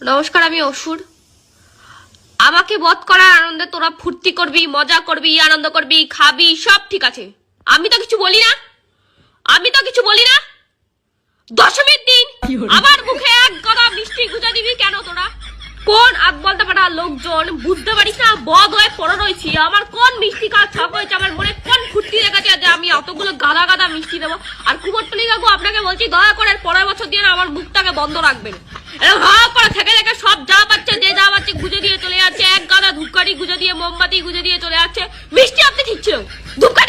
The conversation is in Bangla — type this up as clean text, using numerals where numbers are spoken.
নমস্কার, আমি অসুর। আমাকে বধ করার আনন্দে তোরা ফুর্তি করবি, মজা করবি, আনন্দ করবি, খাবি, সব ঠিক আছে। আমি তো কিছু বলি না, আমি তো কিছু বলি না। দশমীর দিন আমার মুখে এক গদা মিষ্টি গুজা দিবি কেন তোরা? কোন আগ বলতে পারা লোকজন বুঝতে পারিস না? বধ হয়ে পড়ে রয়েছি, আমার কোন মিষ্টি খাওয়ার ছাপ হয়েছে, আমার মনে কোন ফুর্তি লেগেছে যে আমি অতগুলো গাদা গাদা মিষ্টি দেবো? আর কুমোরটুলি কাকু, আপনাকে বলছি দয়া করে পরের বছর দিয়ে আমার মুখটাকে বন্ধ রাখবেন। এরকম হা করে থেকে থেকে সব যা পাচ্ছে, যে যা পাচ্ছে গুজে দিয়ে চলে যাচ্ছে, এক গাদা ধূপকাঠি গুজে দিয়ে, মোমবাতি গুজে দিয়ে চলে যাচ্ছে। মিষ্টি আপনি ঠিক ছিল, ধূপকাঠি